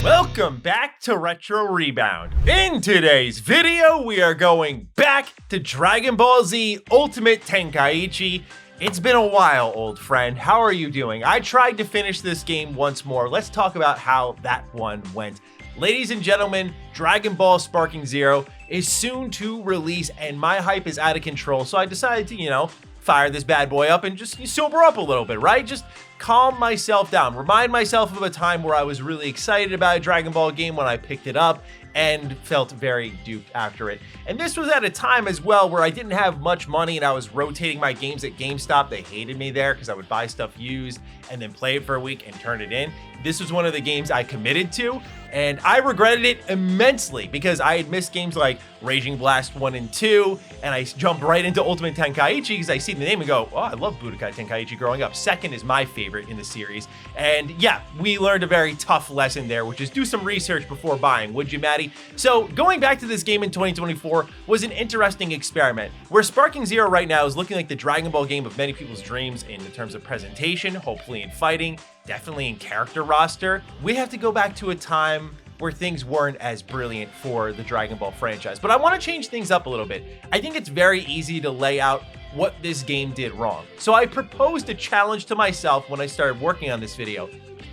Welcome back to Retro Rebound. In today's video, we are going back to Dragon Ball Z Ultimate Tenkaichi. It's been a while, old friend. How are you doing? I tried to finish this game once more. Let's talk about how that one went. Ladies and gentlemen, Dragon Ball Sparking Zero is soon to release, and my hype is out of control, so I decided to, fire this bad boy up and just sober up a little bit, right? Just calm myself down. Remind myself of a time where I was really excited about a Dragon Ball game when I picked it up and felt very duped after it. And this was at a time as well where I didn't have much money and I was rotating my games at GameStop. They hated me there because I would buy stuff used and then play it for a week and turn it in. This was one of the games I committed to, and I regretted it immensely because I had missed games like Raging Blast 1 and 2, and I jumped right into Ultimate Tenkaichi because I see the name and go, oh, I love Budokai Tenkaichi growing up. Second is my favorite in the series. And yeah, we learned a very tough lesson there, which is do some research before buying, would you, Maddie? So going back to this game in 2024 was an interesting experiment, where Sparking Zero right now is looking like the Dragon Ball game of many people's dreams in terms of presentation, hopefully in fighting, definitely in character roster. We have to go back to a time where things weren't as brilliant for the Dragon Ball franchise. But I want to change things up a little bit. I think it's very easy to lay out what this game did wrong. So I proposed a challenge to myself when I started working on this video.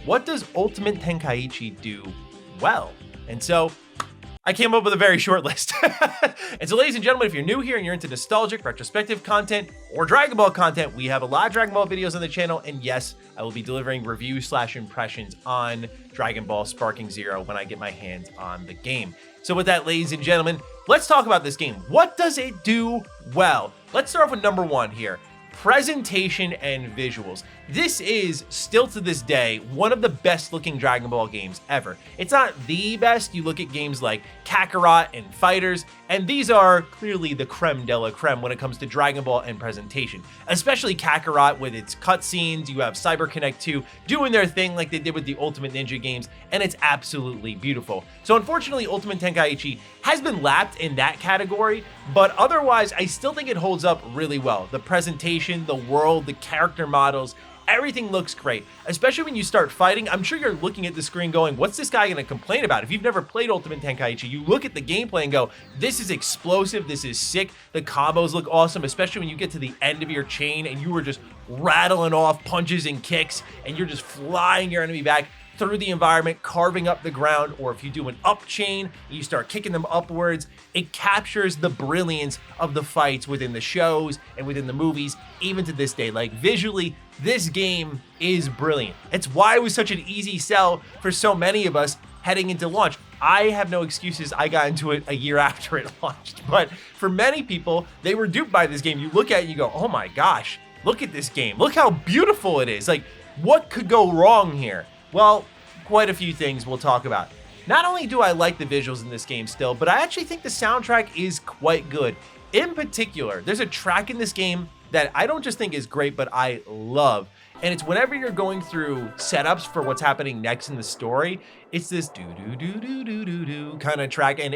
What does Ultimate Tenkaichi do well? And so I came up with a very short list. And so, ladies and gentlemen, if you're new here and you're into nostalgic, retrospective content, or Dragon Ball content, we have a lot of Dragon Ball videos on the channel. And yes, I will be delivering reviews/impressions on Dragon Ball Sparking Zero when I get my hands on the game. So with that, ladies and gentlemen, let's talk about this game. What does it do well? Let's start off with number one here. Presentation and visuals. This is, still to this day, one of the best looking Dragon Ball games ever. It's not the best. You look at games like Kakarot and Fighters, and these are clearly the creme de la creme when it comes to Dragon Ball and presentation. Especially Kakarot with its cutscenes. You have CyberConnect 2 doing their thing like they did with the Ultimate Ninja games, and it's absolutely beautiful. So unfortunately, Ultimate Tenkaichi has been lapped in that category, but otherwise, I still think it holds up really well. The presentation, the world, the character models, everything looks great, especially when you start fighting. I'm sure you're looking at the screen going, what's this guy going to complain about? If you've never played Ultimate Tenkaichi, you look at the gameplay and go, this is explosive, this is sick, the combos look awesome, especially when you get to the end of your chain and you are just rattling off punches and kicks and you're just flying your enemy back through the environment, carving up the ground, or if you do an up chain, you start kicking them upwards. It captures the brilliance of the fights within the shows and within the movies, even to this day. Like visually, this game is brilliant. It's why it was such an easy sell for so many of us heading into launch. I have no excuses. I got into it a year after it launched, but for many people, they were duped by this game. You look at it and you go, oh my gosh, look at this game. Look how beautiful it is. Like, what could go wrong here? Well, quite a few things we'll talk about. Not only do I like the visuals in this game still, but I actually think the soundtrack is quite good. In particular, there's a track in this game that I don't just think is great, but I love. And it's whenever you're going through setups for what's happening next in the story, it's this do-do-do-do-do-do kind of track. And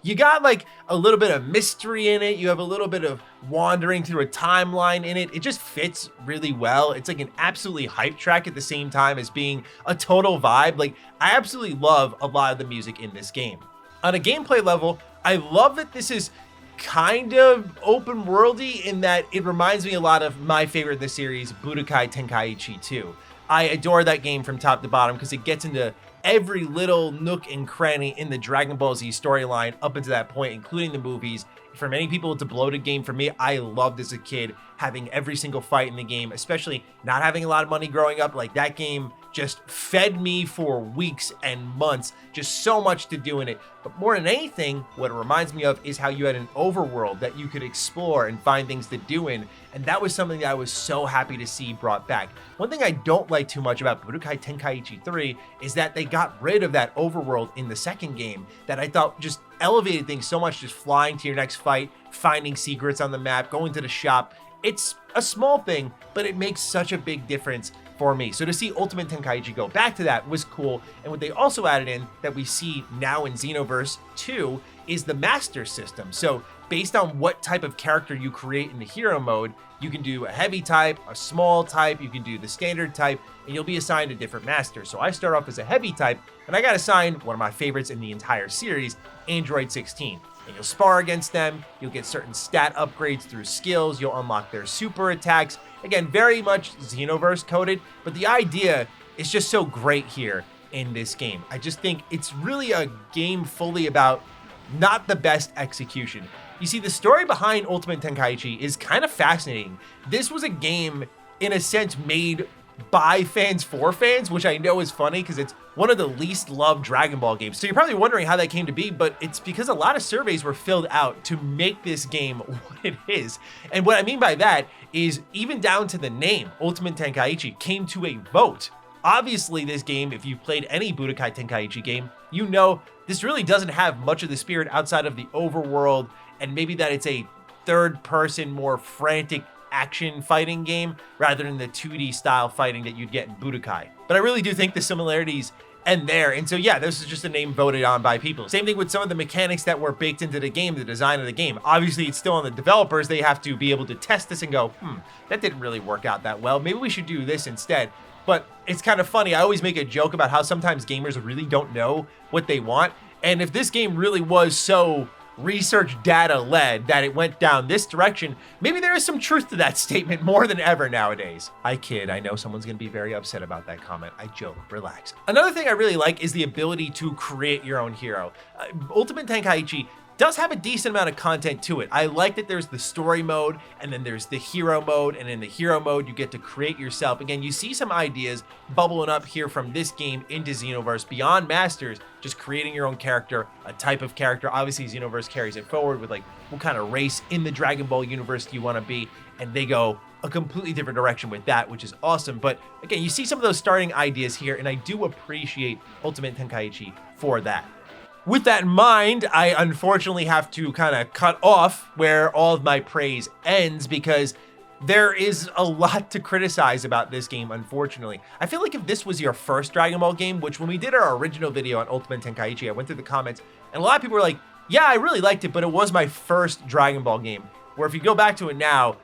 you got like a little bit of mystery in it. You have a little bit of wandering through a timeline in it. It just fits really well. It's like an absolutely hype track at the same time as being a total vibe. Like, I absolutely love a lot of the music in this game. On a gameplay level, I love that this is kind of open worldy in that it reminds me a lot of my favorite in the series, Budokai Tenkaichi 2. I adore that game from top to bottom because it gets into every little nook and cranny in the Dragon Ball Z storyline up until that point, including the movies. For many people, it's a bloated game. For me, I loved as a kid having every single fight in the game, especially not having a lot of money growing up. Like, that game just fed me for weeks and months, just so much to do in it. But more than anything, what it reminds me of is how you had an overworld that you could explore and find things to do in. And that was something that I was so happy to see brought back. One thing I don't like too much about Budokai Tenkaichi 3 is that they got rid of that overworld in the second game that I thought just elevated things so much, just flying to your next fight, finding secrets on the map, going to the shop. It's a small thing, but it makes such a big difference for me. So to see Ultimate Tenkaichi go back to that was cool. And what they also added in that we see now in Xenoverse 2 is the master system. So based on what type of character you create in the hero mode, you can do a heavy type, a small type, you can do the standard type, and you'll be assigned a different master. So I start off as a heavy type, and I got assigned one of my favorites in the entire series, Android 16. And you'll spar against them, you'll get certain stat upgrades through skills, you'll unlock their super attacks. Again, very much Xenoverse coded, but the idea is just so great here in this game. I just think it's really a game fully about not the best execution. You see, the story behind Ultimate Tenkaichi is kind of fascinating. This was a game, in a sense, made by fans for fans, which I know is funny because it's one of the least loved Dragon Ball games. So you're probably wondering how that came to be, but it's because a lot of surveys were filled out to make this game what it is. And what I mean by that is even down to the name, Ultimate Tenkaichi, came to a vote. Obviously, this game, if you've played any Budokai Tenkaichi game, you know this really doesn't have much of the spirit outside of the overworld and maybe that it's a third-person, more frantic action fighting game rather than the 2D style fighting that you'd get in Budokai. But I really do think the similarities end there. And so, yeah, this is just a name voted on by people. Same thing with some of the mechanics that were baked into the game, the design of the game. Obviously, it's still on the developers. They have to be able to test this and go, that didn't really work out that well. Maybe we should do this instead. But it's kind of funny. I always make a joke about how sometimes gamers really don't know what they want. And if this game really was so research data led that it went down this direction, maybe there is some truth to that statement more than ever nowadays. I kid. I know someone's going to be very upset about that comment. I joke. Relax. Another thing I really like is the ability to create your own hero. Ultimate Tenkaichi does have a decent amount of content to it. I like that there's the story mode and then there's the hero mode, and in the hero mode you get to create yourself. Again, you see some ideas bubbling up here from this game into Xenoverse beyond Masters, just creating your own character, a type of character. Obviously Xenoverse carries it forward with like what kind of race in the Dragon Ball universe do you want to be, and they go a completely different direction with that, which is awesome. But again, you see some of those starting ideas here, and I do appreciate Ultimate Tenkaichi for that. With that in mind, I unfortunately have to kind of cut off where all of my praise ends because there is a lot to criticize about this game, unfortunately. I feel like if this was your first Dragon Ball game, which when we did our original video on Ultimate Tenkaichi, I went through the comments and a lot of people were like, yeah, I really liked it, but it was my first Dragon Ball game. Where if you go back to it now,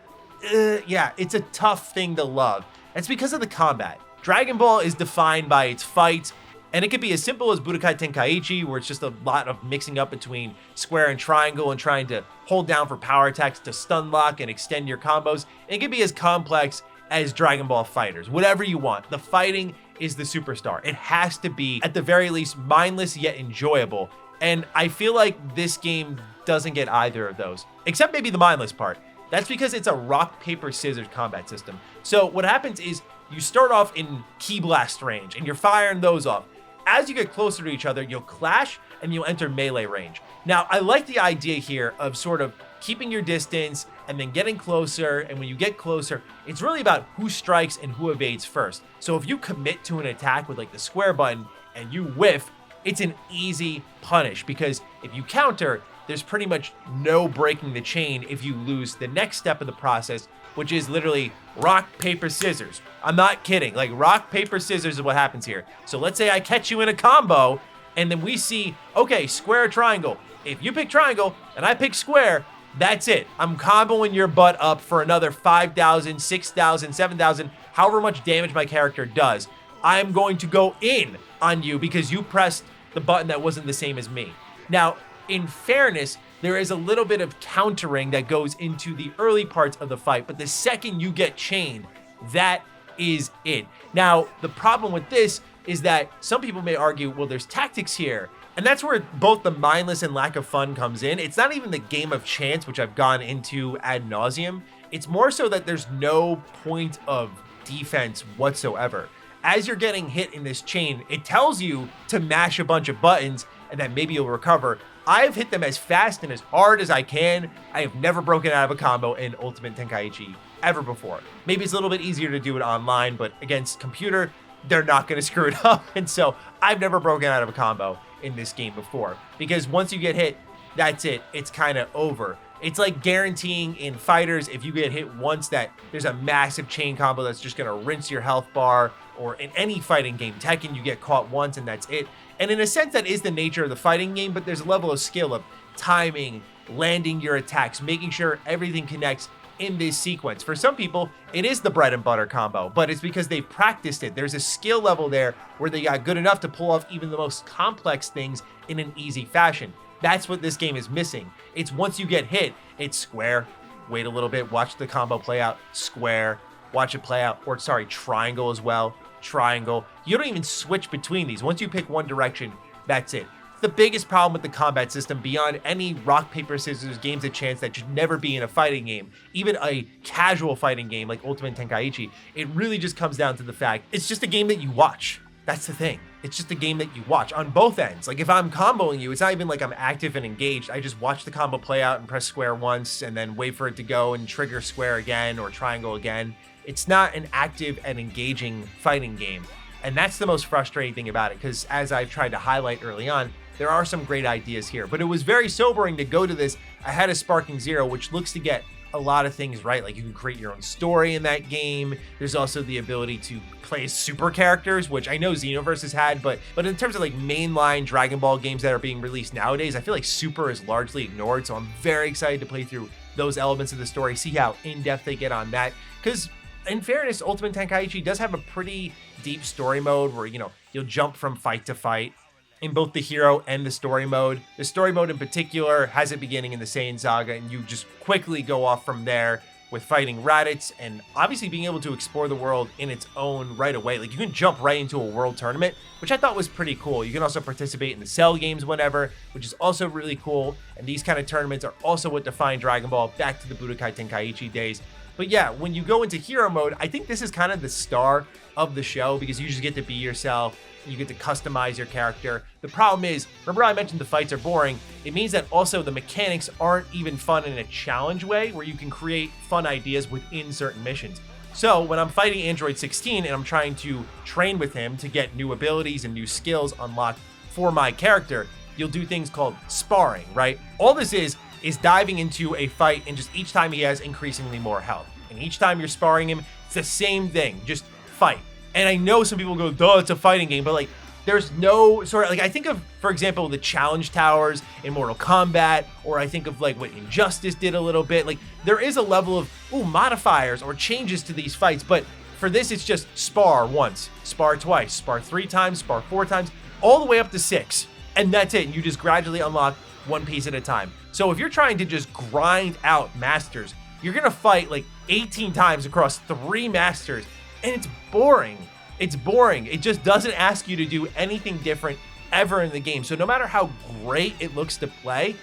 yeah, it's a tough thing to love. It's because of the combat. Dragon Ball is defined by its fights, and it could be as simple as Budokai Tenkaichi, where it's just a lot of mixing up between square and triangle and trying to hold down for power attacks to stun lock and extend your combos. And it could be as complex as Dragon Ball FighterZ, whatever you want. The fighting is the superstar. It has to be, at the very least, mindless yet enjoyable. And I feel like this game doesn't get either of those, except maybe the mindless part. That's because it's a rock, paper, scissors combat system. So what happens is you start off in Ki Blast range and you're firing those off. As you get closer to each other, you'll clash and you'll enter melee range. Now, I like the idea here of sort of keeping your distance and then getting closer. And when you get closer, it's really about who strikes and who evades first. So if you commit to an attack with like the square button and you whiff, it's an easy punish, because if you counter, there's pretty much no breaking the chain if you lose the next step of the process, which is literally rock, paper, scissors. I'm not kidding. Like rock, paper, scissors is what happens here. So let's say I catch you in a combo and then we see, okay, square, triangle. If you pick triangle and I pick square, that's it. I'm comboing your butt up for another 5,000, 6,000, 7,000, however much damage my character does. I'm going to go in on you because you pressed the button that wasn't the same as me. Now, in fairness, there is a little bit of countering that goes into the early parts of the fight, but the second you get chained, that is it. Now, the problem with this is that some people may argue, well, there's tactics here, and that's where both the mindless and lack of fun comes in. It's not even the game of chance, which I've gone into ad nauseum. It's more so that there's no point of defense whatsoever. As you're getting hit in this chain, it tells you to mash a bunch of buttons and then maybe you'll recover. I've hit them as fast and as hard as I can. I have never broken out of a combo in Ultimate Tenkaichi ever before. Maybe it's a little bit easier to do it online, but against computer, they're not going to screw it up. And so I've never broken out of a combo in this game before, because once you get hit, that's it. It's kind of over. It's like guaranteeing in fighters, if you get hit once, that there's a massive chain combo that's just going to rinse your health bar, or in any fighting game, Tekken, you get caught once and that's it. And in a sense, that is the nature of the fighting game, but there's a level of skill of timing, landing your attacks, making sure everything connects in this sequence. For some people, it is the bread and butter combo, but it's because they've practiced it. There's a skill level there where they got good enough to pull off even the most complex things in an easy fashion. That's what this game is missing. It's once you get hit, it's square, wait a little bit, watch the combo play out, square, watch it play out, or sorry, triangle as well, triangle. You don't even switch between these. Once you pick one direction, that's it. The biggest problem with the combat system, beyond any rock, paper, scissors games of chance that should never be in a fighting game, even a casual fighting game like Ultimate Tenkaichi, it really just comes down to the fact it's just a game that you watch. That's the thing. It's just a game that you watch on both ends. Like if I'm comboing you, it's not even like I'm active and engaged. I just watch the combo play out and press square once and then wait for it to go and trigger square again or triangle again. It's not an active and engaging fighting game. And that's the most frustrating thing about it, because as I've tried to highlight early on, there are some great ideas here, but it was very sobering to go to this ahead of Sparking Zero, which looks to get a lot of things right. Like you can create your own story in that game. There's also the ability to play as super characters, which I know Xenoverse has had, but in terms of like mainline Dragon Ball games that are being released nowadays, I feel like Super is largely ignored. So I'm very excited to play through those elements of the story, see how in-depth they get on that. Because in fairness, Ultimate Tenkaichi does have a pretty deep story mode where, you know, you'll jump from fight to fight in both the hero and the story mode. The story mode in particular has a beginning in the Saiyan Saga, and you just quickly go off from there with fighting Raditz and obviously being able to explore the world in its own right away. Like you can jump right into a world tournament, which I thought was pretty cool. You can also participate in the Cell games whenever, which is also really cool. And these kind of tournaments are also what define Dragon Ball back to the Budokai Tenkaichi days. But yeah, when you go into hero mode, I think this is kind of the star of the show because you just get to be yourself. You get to customize your character. The problem is, remember I mentioned the fights are boring? It means that also the mechanics aren't even fun in a challenge way where you can create fun ideas within certain missions. So when I'm fighting Android 16 and I'm trying to train with him to get new abilities and new skills unlocked for my character, you'll do things called sparring, right? All this is diving into a fight, and just each time he has increasingly more health. And each time you're sparring him, it's the same thing, just fight. And I know some people go, duh, it's a fighting game, but like, there's no sort of, like, I think of, for example, the challenge towers in Mortal Kombat, or I think of like what Injustice did a little bit. Like, there is a level of, modifiers or changes to these fights, but for this, it's just spar once, spar twice, spar 3 times, spar 4 times, all the way up to 6. And that's it. And you just gradually unlock one piece at a time. So if you're trying to just grind out masters, you're gonna fight like 18 times across 3 masters, and it's boring. It's boring. It just doesn't ask you to do anything different ever in the game. So no matter how great it looks to play,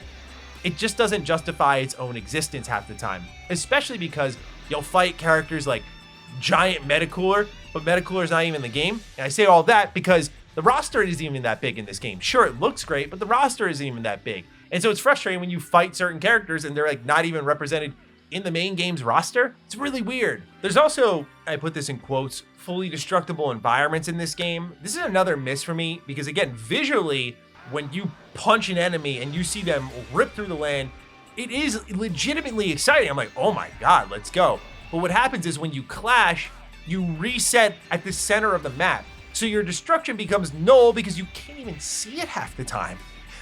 it just doesn't justify its own existence half the time, especially because you'll fight characters like Giant Metacooler, but Metacooler's not even in the game. And I say all that because the roster isn't even that big in this game. Sure, it looks great, but the roster isn't even that big. And so it's frustrating when you fight certain characters and they're like not even represented in the main game's roster. It's really weird. There's also, I put this in quotes, fully destructible environments in this game. This is another miss for me because, again, visually, when you punch an enemy and you see them rip through the land, it is legitimately exciting. I'm like, oh my God, let's go. But what happens is when you clash, you reset at the center of the map. So your destruction becomes null because you can't even see it half the time.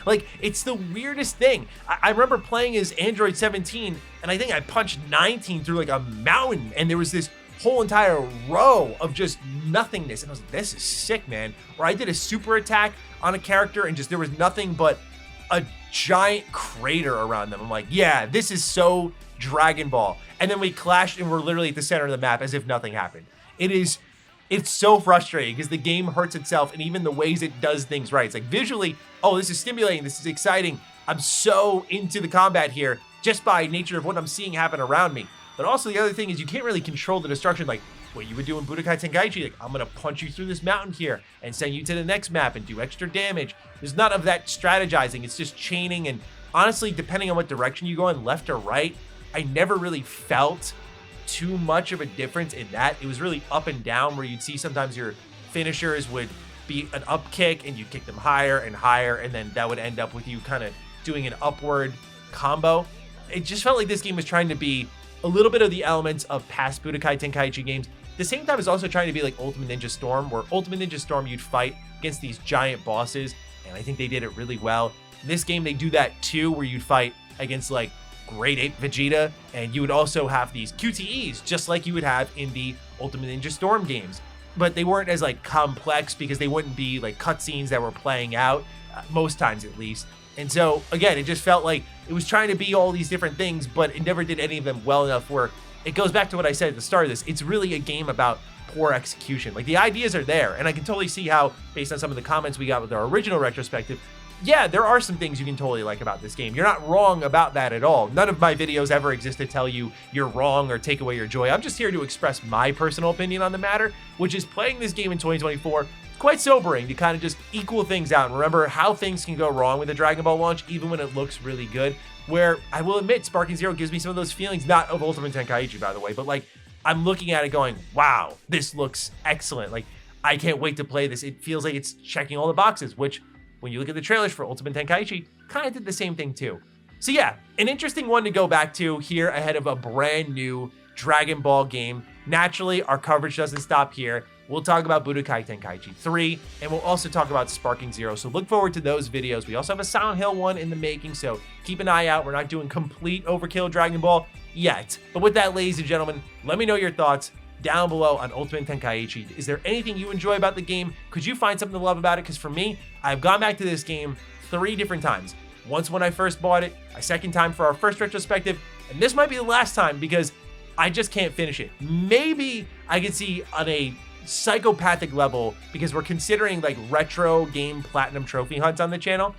Like, it's the weirdest thing. I remember playing as Android 17, and I think I punched 19 through like a mountain, and there was this whole entire row of just nothingness. And I was like, this is sick, man. Or I did a super attack on a character, and just there was nothing but a giant crater around them. I'm like, yeah, this is so Dragon Ball. And then we clashed, and we're literally at the center of the map as if nothing happened. It's so frustrating because the game hurts itself, and even the ways it does things right. It's like visually, oh, this is stimulating, this is exciting. I'm so into the combat here just by nature of what I'm seeing happen around me. But also the other thing is you can't really control the destruction like what you would do in Budokai Tenkaichi. Like, I'm gonna punch you through this mountain here and send you to the next map and do extra damage. There's none of that strategizing. It's just chaining, and honestly, depending on what direction you go in, left or right, I never really felt too much of a difference in that. It was really up and down, where you'd see sometimes your finishers would be an up kick and you'd kick them higher and higher, and then that would end up with you kind of doing an upward combo. it just felt like this game was trying to be a little bit of the elements of past Budokai Tenkaichi games. At the same time, it's also trying to be like Ultimate Ninja Storm, where Ultimate Ninja Storm, you'd fight against these giant bosses, and I think they did it really well. In this game, they do that too, where you'd fight against like Great Ape Vegeta, and you would also have these QTEs, just like you would have in the Ultimate Ninja Storm games. But they weren't as like complex because they wouldn't be like cutscenes that were playing out, most times at least. And so, again, it just felt like it was trying to be all these different things, but it never did any of them well enough where it goes back to what I said at the start of this. It's really a game about poor execution. Like, the ideas are there, and I can totally see how, based on some of the comments we got with our original retrospective, yeah, there are some things you can totally like about this game. You're not wrong about that at all. None of my videos ever exist to tell you you're wrong or take away your joy. I'm just here to express my personal opinion on the matter, which is playing this game in 2024, quite sobering to kind of just equal things out and remember how things can go wrong with a Dragon Ball launch, even when it looks really good. Where I will admit, Sparking Zero gives me some of those feelings, not of Ultimate Tenkaichi, by the way, but like I'm looking at it going, wow, this looks excellent. Like, I can't wait to play this. It feels like it's checking all the boxes, which when you look at the trailers for Ultimate Tenkaichi, kind of did the same thing too. So yeah, an interesting one to go back to here ahead of a brand new Dragon Ball game. Naturally, our coverage doesn't stop here. We'll talk about Budokai Tenkaichi 3, and we'll also talk about Sparking Zero, so look forward to those videos. We also have a Silent Hill one in the making, so keep an eye out. We're not doing complete overkill Dragon Ball yet. But with that, ladies and gentlemen, let me know your thoughts down below on Ultimate Tenkaichi. Is there anything you enjoy about the game? Could you find something to love about it? Because for me, I've gone back to this game 3 different times. Once when I first bought it, a second time for our first retrospective, and this might be the last time because I just can't finish it. Maybe I could see on a psychopathic level, because we're considering like retro game platinum trophy hunts on the channel,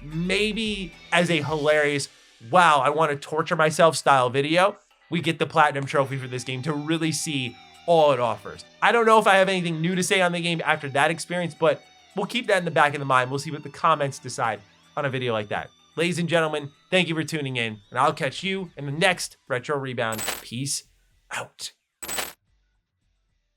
maybe as a hilarious, wow, I want to torture myself style video, we get the platinum trophy for this game to really see all it offers. I don't know if I have anything new to say on the game after that experience, but we'll keep that in the back of the mind. We'll see what the comments decide on a video like that. Ladies and gentlemen, thank you for tuning in, and I'll catch you in the next Retro Rebound. Peace out.